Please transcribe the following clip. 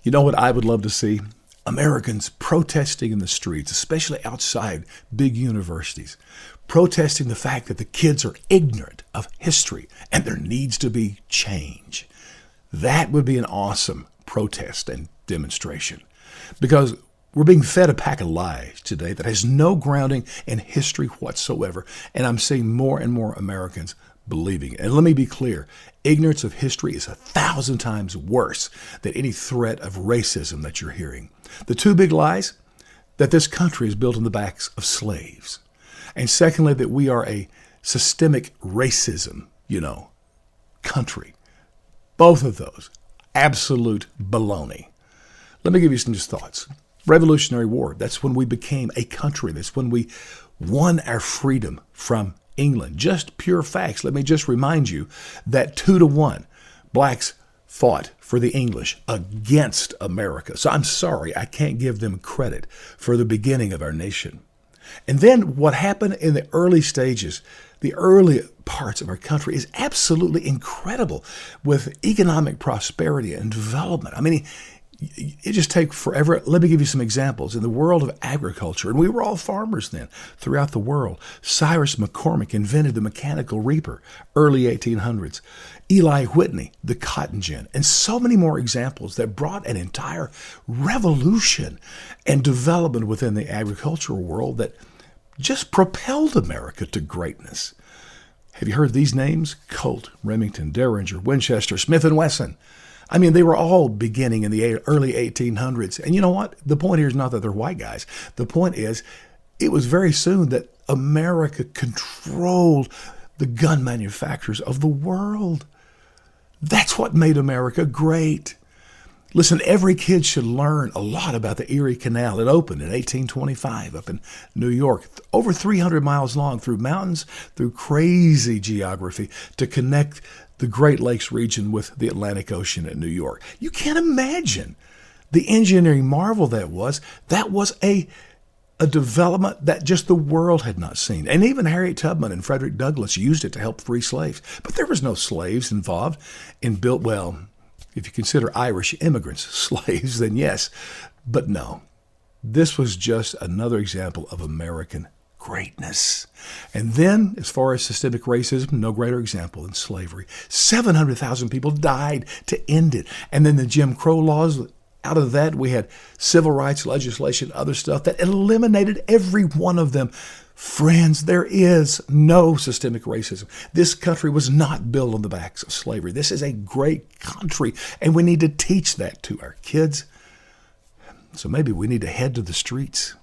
You know what I would love to see? Americans protesting in the streets, especially outside big universities, protesting the fact that the kids are ignorant of history and there needs to be change. That would be an awesome protest and demonstration, because we're being fed a pack of lies today that has no grounding in history whatsoever, and I'm seeing more and more Americans believing it. And let me be clear, ignorance of history is 1,000 times worse than any threat of racism that you're hearing. The two big lies: that this country is built on the backs of slaves, and secondly, that we are a systemic racism, country. Both of those, absolute baloney. Let me give you some just thoughts. Revolutionary War, that's when we became a country. That's when we won our freedom from England. Just pure facts. Let me just remind you that 2-1, blacks fought for the English against America. So I'm sorry, I can't give them credit for the beginning of our nation. And then what happened in the early stages, the early parts of our country, is absolutely incredible, with economic prosperity and development. I mean, it just takes forever. Let me give you some examples. In the world of agriculture, and we were all farmers then throughout the world, Cyrus McCormick invented the mechanical reaper, early 1800s. Eli Whitney, the cotton gin, and so many more examples that brought an entire revolution and development within the agricultural world that just propelled America to greatness. Have you heard these names? Colt, Remington, Derringer, Winchester, Smith & Wesson. I mean, they were all beginning in the early 1800s. And you know what? The point here is not that they're white guys. The point is, it was very soon that America controlled the gun manufacturers of the world. That's what made America great. Listen, every kid should learn a lot about the Erie Canal. It opened in 1825 up in New York, over 300 miles long, through mountains, through crazy geography, to connect the Great Lakes region with the Atlantic Ocean at New York. You can't imagine the engineering marvel that was. That was a development that just the world had not seen. And even Harriet Tubman and Frederick Douglass used it to help free slaves. But there was no slaves involved in if you consider Irish immigrants slaves, then yes. But no, this was just another example of American greatness. And then, as far as systemic racism, no greater example than slavery. 700,000 people died to end it. And then the Jim Crow laws, out of that we had civil rights legislation, other stuff that eliminated every one of them. Friends, there is no systemic racism. This country was not built on the backs of slavery. This is a great country, and we need to teach that to our kids. So maybe we need to head to the streets.